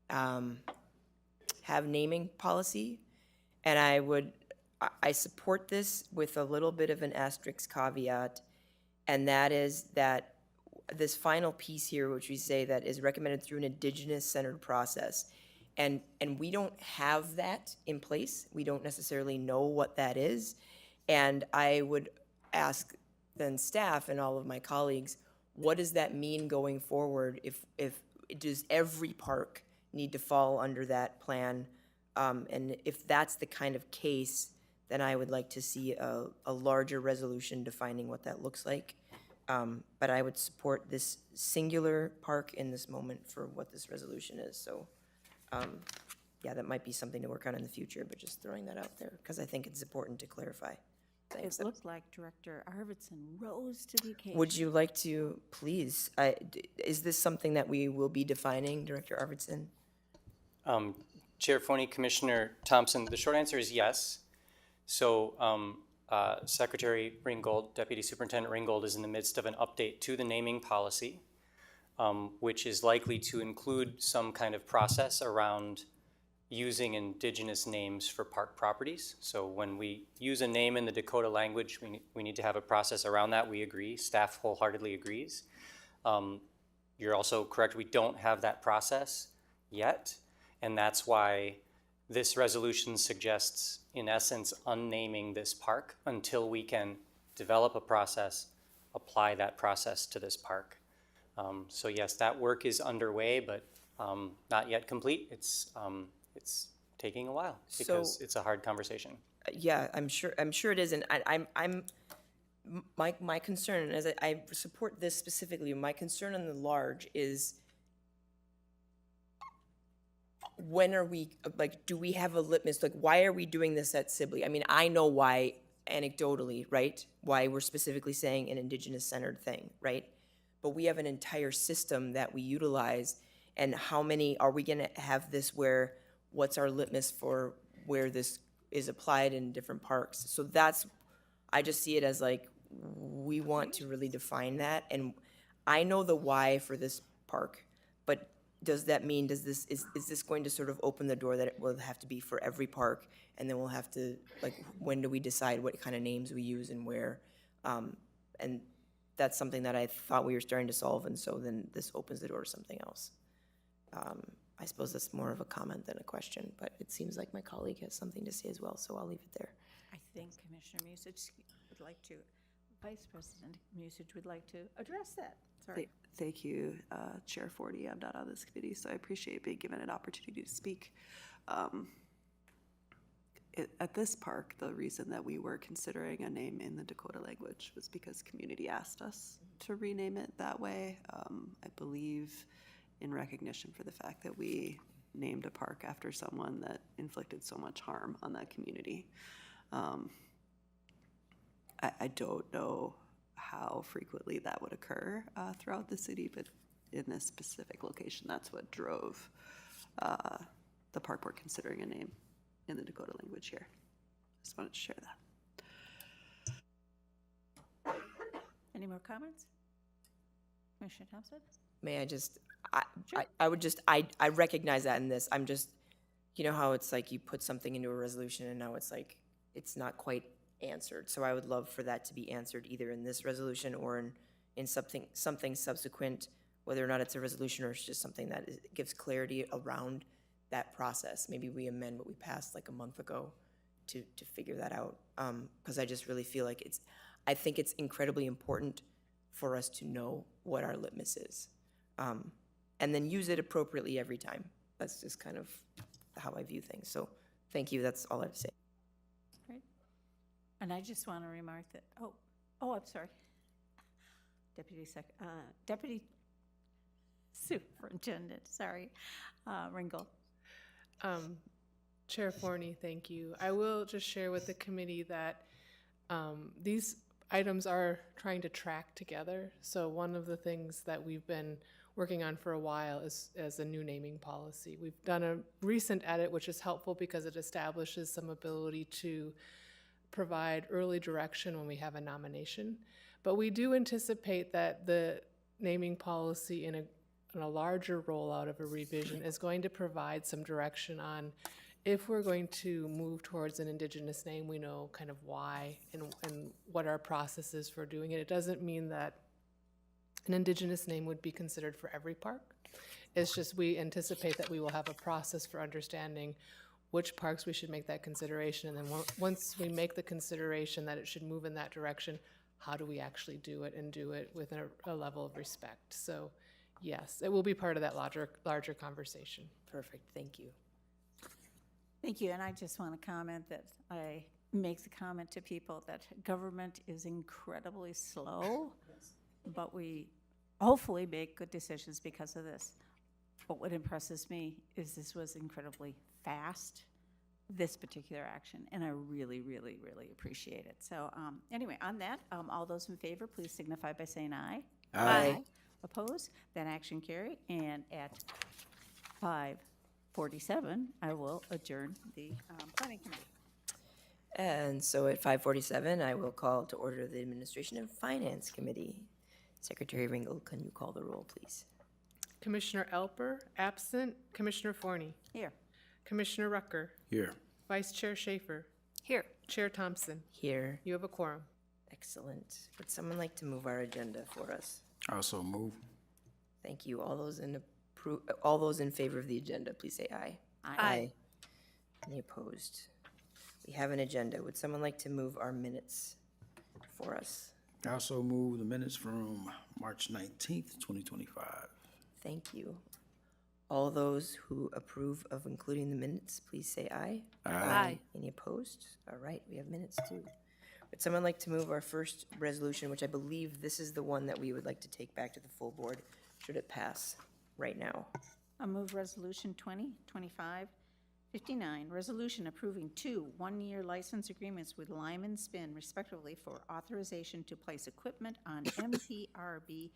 C: have naming policy. And I support this with a little bit of an asterisk caveat, and that is that this final piece here, which we say that is recommended through an Indigenous-centered process, and we don't have that in place. We don't necessarily know what that is, and I would ask then staff and all of my colleagues, what does that mean going forward? If does every park need to fall under that plan? And if that's the kind of case, then I would like to see a larger resolution defining what that looks like. But I would support this singular park in this moment for what this resolution is. So, yeah, that might be something to work on in the future, but just throwing that out there, because I think it's important to clarify. Thanks.
E: It looked like Director Arvidsson rose to the occasion.
C: Would you like to, please, is this something that we will be defining, Director Arvidsson?
L: Chair Foney, Commissioner Thompson, the short answer is yes. So Secretary Ringgold, Deputy Superintendent Ringgold, is in the midst of an update to the naming policy, which is likely to include some kind of process around using Indigenous names for park properties. So when we use a name in the Dakota language, we need to have a process around that. We agree. Staff wholeheartedly agrees. You're also correct. We don't have that process yet, and that's why this resolution suggests, in essence, unnaming this park until we can develop a process, apply that process to this park. So yes, that work is underway, but not yet complete. It's taking a while because it's a hard conversation.
C: Yeah, I'm sure it is, and my concern, as I support this specifically, my concern on the large is, when are we, like, do we have a litmus, like, why are we doing this at Sibley? I mean, I know why, anecdotally, right? Why we're specifically saying an Indigenous-centered thing, right? But we have an entire system that we utilize, and how many, are we gonna have this where, what's our litmus for where this is applied in different parks? So that's, I just see it as like, we want to really define that, and I know the why for this park, but does that mean, is this going to sort of open the door that it will have to be for every park, and then we'll have to, like, when do we decide what kind of names we use and where? And that's something that I thought we were starting to solve, and so then this opens the door to something else. I suppose that's more of a comment than a question, but it seems like my colleague has something to say as well, so I'll leave it there.
E: I think Commissioner Musich would like to, Vice President Musich would like to address that. Sorry.
D: Thank you, Chair Forty. I'm not on this committee, so I appreciate being given an opportunity to speak. At this park, the reason that we were considering a name in the Dakota language was because community asked us to rename it that way. I believe in recognition for the fact that we named a park after someone that inflicted so much harm on that community. I don't know how frequently that would occur throughout the city, but in this specific location, that's what drove the park board considering a name in the Dakota language here. Just wanted to share that.
E: Any more comments? Commissioner Thompson?
C: May I just, I would just, I recognize that in this, I'm just, you know how it's like you put something into a resolution and now it's like, it's not quite answered. So I would love for that to be answered either in this resolution or in something subsequent, whether or not it's a resolution or it's just something that gives clarity around that process. Maybe we amend what we passed like a month ago to figure that out. Because I just really feel like I think it's incredibly important for us to know what our litmus is. And then use it appropriately every time. That's just kind of how I view things. So thank you, that's all I have to say.
E: Great. And I just want to remark that, I'm sorry. Deputy Superintendent, sorry, Ringgold.
B: Chair Forney, thank you. I will just share with the committee that these items are trying to track together. So one of the things that we've been working on for a while is a new naming policy. We've done a recent edit, which is helpful because it establishes some ability to provide early direction when we have a nomination. But we do anticipate that the naming policy in a larger rollout of a revision is going to provide some direction on if we're going to move towards an Indigenous name, we know kind of why and what our process is for doing it. It doesn't mean that an Indigenous name would be considered for every park. It's just we anticipate that we will have a process for understanding which parks we should make that consideration. And then once we make the consideration that it should move in that direction, how do we actually do it and do it with a level of respect? So yes, it will be part of that larger conversation.
C: Perfect, thank you.
E: Thank you, and I just want to comment that I make the comment to people that government is incredibly slow, but we hopefully make good decisions because of this. But what impresses me is this was incredibly fast, this particular action, and I really, really, really appreciate it. So anyway, on that, all those in favor, please signify by saying aye.
C: Aye.
E: Opposed? That action carried, and at 5:47, I will adjourn the planning committee.
C: And so at 5:47, I will call to order the Administration and Finance Committee. Secretary Ringgold, can you call the roll, please?
B: Commissioner Elper, absent. Commissioner Forney.
E: Here.
B: Commissioner Rucker.
G: Here.
B: Vice Chair Schaefer.
K: Here.
B: Chair Thompson.
C: Here.
B: You have a quorum.
C: Excellent. Would someone like to move our agenda for us?
G: Also move.
C: Thank you. All those in favor of the agenda, please say aye.
E: Aye.
C: Any opposed? We have an agenda. Would someone like to move our minutes for us?
G: I also move the minutes from March 19th, 2025.
C: Thank you. All those who approve of including the minutes, please say aye.
K: Aye.
C: Any opposed? All right, we have minutes too. Would someone like to move our first resolution, which I believe this is the one that we would like to take back to the full board, should it pass right now?
E: I'll move Resolution 2025-59, resolution approving 2 one-year license agreements with Lyman Spin respectively for authorization to place equipment on MPRB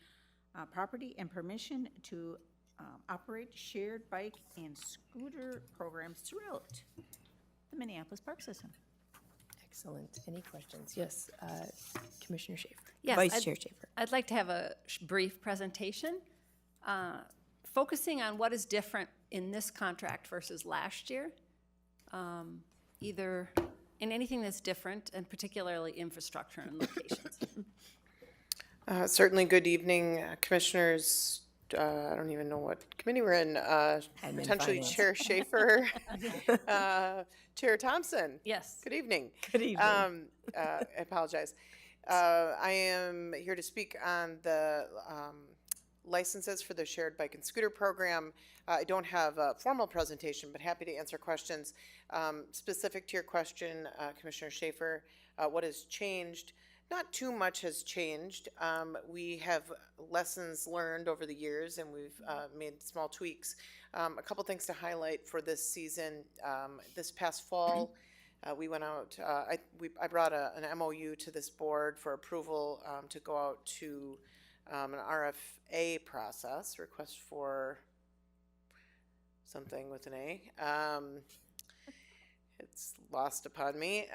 E: property and permission to operate shared bike and scooter programs throughout the Minneapolis park system.
C: Excellent. Any questions? Yes, Commissioner Schaefer.
K: Yes,
C: Vice Chair Schaefer.
K: I'd like to have a brief presentation, focusing on what is different in this contract versus last year, either in anything that's different, and particularly infrastructure and locations.
M: Certainly, good evening, Commissioners. I don't even know what committee we're in. Potentially
C: Finance.
M: Chair Schaefer, Chair Thompson.
K: Yes.
M: Good evening.
C: Good evening.
M: I apologize. I am here to speak on the licenses for the shared bike and scooter program. I don't have a formal presentation, but happy to answer questions. Specific to your question, Commissioner Schaefer, what has changed? Not too much has changed. We have lessons learned over the years, and we've made small tweaks. A couple things to highlight for this season. This past fall, we went out, I brought an MOU to this board for approval to go out to an RFA process, request for something with an A. It's lost upon me.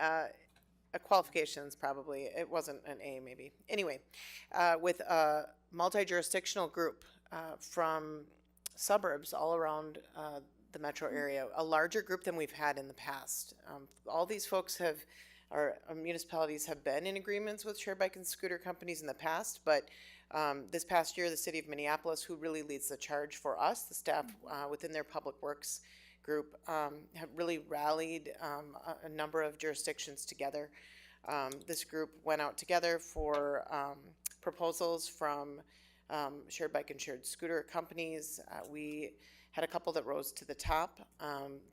M: qualifications probably, it wasn't an A maybe. Anyway, with a multi-jurisdictional group from suburbs all around the metro area, a larger group than we've had in the past. All these folks our municipalities have been in agreements with shared bike and scooter companies in the past, but this past year, the city of Minneapolis, who really leads the charge for us, the staff within their public works group, have really rallied a number of jurisdictions together. This group went out together for proposals from shared bike and shared scooter companies. We had a couple that rose to the top.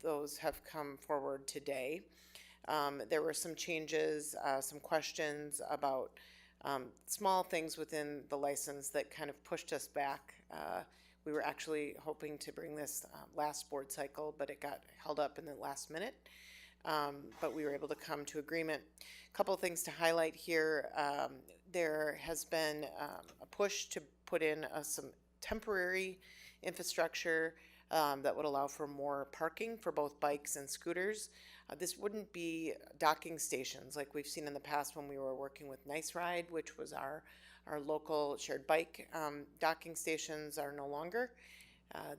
M: Those have come forward today. There were some changes, some questions about small things within the license that kind of pushed us back. We were actually hoping to bring this last board cycle, but it got held up in the last minute. But we were able to come to agreement. A couple of things to highlight here. There has been a push to put in some temporary infrastructure that would allow for more parking for both bikes and scooters. This wouldn't be docking stations like we've seen in the past when we were working with Nice Ride, which was our local shared bike. Docking stations are no longer.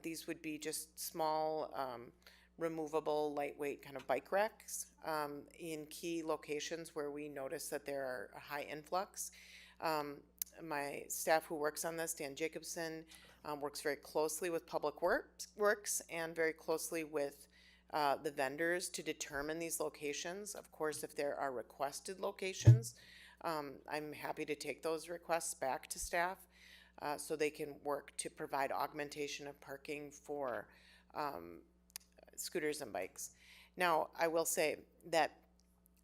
M: These would be just small, removable, lightweight kind of bike racks in key locations where we notice that there are a high influx. My staff who works on this, Dan Jacobson, works very closely with Public Works and very closely with the vendors to determine these locations. Of course, if there are requested locations, I'm happy to take those requests back to staff so they can work to provide augmentation of parking for scooters and bikes. Now, I will say that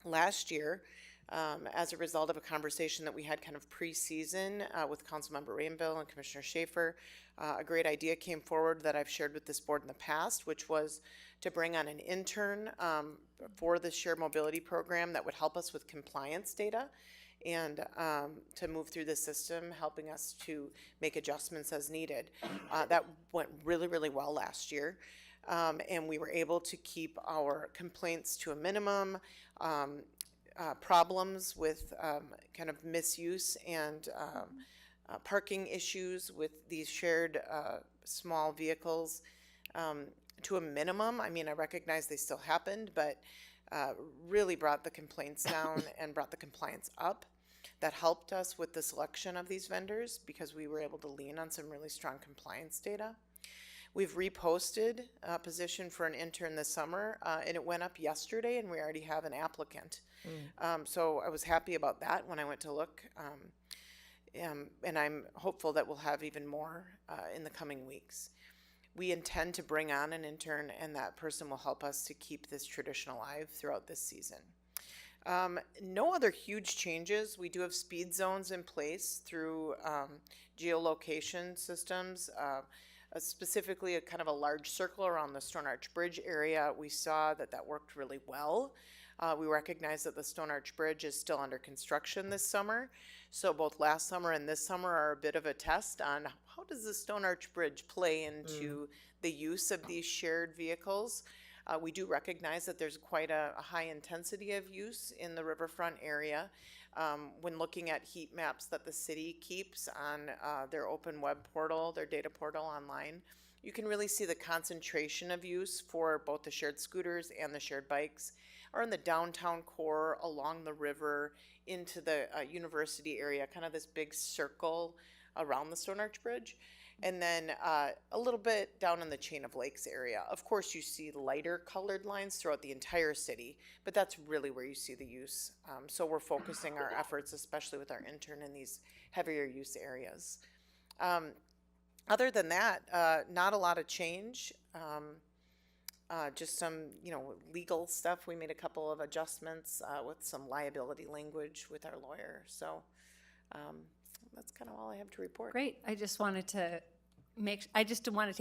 M: last year, as a result of a conversation that we had kind of pre-season with Councilmember Rainville and Commissioner Schaefer, a great idea came forward that I've shared with this board in the past, which was to bring on an intern for the shared mobility program that would help us with compliance data and to move through the system, helping us to make adjustments as needed. That went really, really well last year. And we were able to keep our complaints to a minimum. Problems with kind of misuse and parking issues with these shared small vehicles to a minimum. I mean, I recognize they still happened, but really brought the complaints down and brought the compliance up. That helped us with the selection of these vendors because we were able to lean on some really strong compliance data. We've reposted a position for an intern this summer, and it went up yesterday, and we already have an applicant. So I was happy about that when I went to look, and I'm hopeful that we'll have even more in the coming weeks. We intend to bring on an intern, and that person will help us to keep this tradition alive throughout this season. No other huge changes. We do have speed zones in place through geolocation systems. Specifically a kind of a large circle around the Stone Arch Bridge area. We saw that worked really well. We recognize that the Stone Arch Bridge is still under construction this summer. So both last summer and this summer are a bit of a test on how does the Stone Arch Bridge play into the use of these shared vehicles. We do recognize that there's quite a high intensity of use in the riverfront area. When looking at heat maps that the city keeps on their open web portal, their data portal online, you can really see the concentration of use for both the shared scooters and the shared bikes are in the downtown core, along the river, into the university area, kind of this big circle around the Stone Arch Bridge. And then a little bit down in the Chain of Lakes area. Of course, you see lighter colored lines throughout the entire city, but that's really where you see the use. So we're focusing our efforts, especially with our intern, in these heavier use areas. Other than that, not a lot of change. Just some, legal stuff. We made a couple of adjustments with some liability language with our lawyer. So that's kind of all I have to report.
K: Great. I just wanted to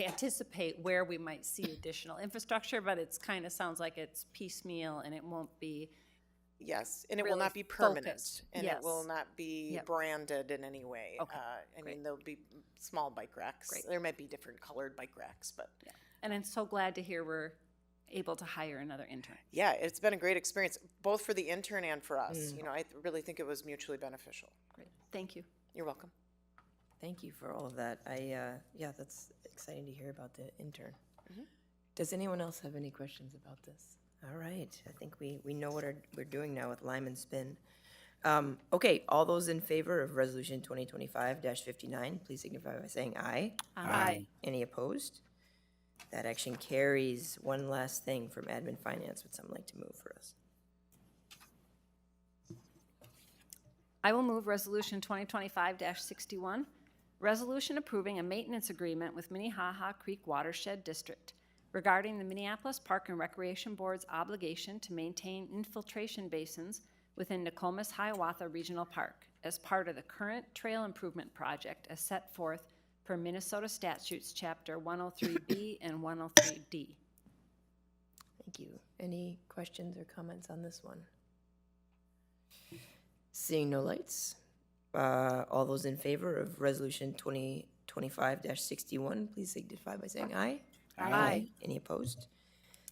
K: anticipate where we might see additional infrastructure, but it's kind of sounds like it's piecemeal and it won't be.
M: Yes, and it will
K: really
M: not be permanent,
K: focused.
M: and
K: Yes.
M: it will not be
K: Yep.
M: branded in any way.
K: Okay,
M: I
K: great.
M: mean, there'll be small bike racks.
K: Great.
M: There might be different colored bike racks, but
K: And I'm so glad to hear we're able to hire another intern.
M: Yeah, it's been a great experience, both for the intern and for us. You know, I really think it was mutually beneficial.
K: Great, thank you.
M: You're welcome.
C: Thank you for all of that. Yeah, that's exciting to hear about the intern. Does anyone else have any questions about this? All right, I think we know what we're doing now with Lime and Spin. Okay, all those in favor of Resolution 2025-59, please signify by saying aye.
K: Aye.
C: Any opposed? That action carries. One last thing from Admin Finance, would someone like to move for us?
K: I will move Resolution 2025-61, resolution approving a maintenance agreement with Minnehaha Creek Watershed District regarding the Minneapolis Park and Recreation Board's obligation to maintain infiltration basins within Nokomis-Hiawatha Regional Park as part of the current trail improvement project as set forth per Minnesota Statutes Chapter 103B and 103D.
C: Thank you. Any questions or comments on this one? Seeing no lights, all those in favor of Resolution 2025-61, please signify by saying aye. Aye. Any opposed?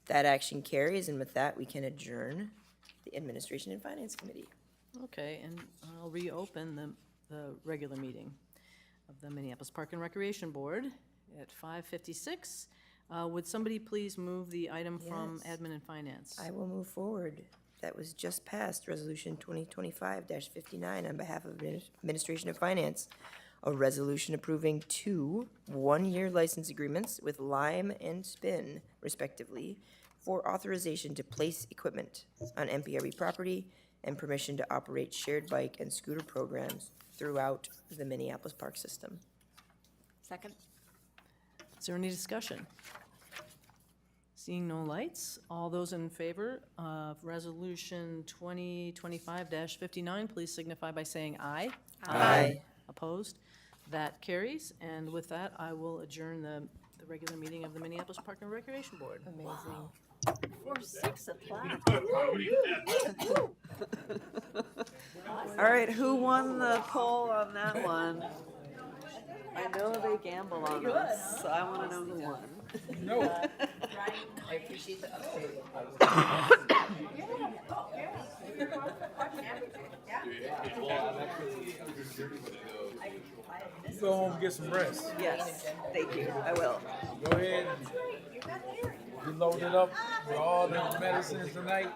C: That action carries, and with that, we can adjourn the Administration and Finance Committee.
A: Okay, and I'll reopen the regular meeting of the Minneapolis Park and Recreation Board at 5:56. Would somebody please move the item from
C: Yes.
A: Admin and Finance?
C: I will move forward. That was just passed, Resolution 2025-59, on behalf of Administration of Finance. A resolution approving 2 one-year license agreements with Lime and Spin, respectively, for authorization to place equipment on MPRB property and permission to operate shared bike and scooter programs throughout the Minneapolis Park system.
K: Second?
A: Is there any discussion? Seeing no lights, all those in favor of Resolution 2025-59, please signify by saying aye.
C: Aye.
A: Opposed? That carries, and with that, I will adjourn the regular meeting of the Minneapolis Park and Recreation Board.
C: Amazing.
E: For 6 o'clock.
D: All right, who won the poll on that one? I know they gamble on us, so I want to know who won.
C: I appreciate the update.
G: Go home and get some rest.
D: Yes, thank you, I will.
G: Go ahead and you loaded up with all the medicines tonight.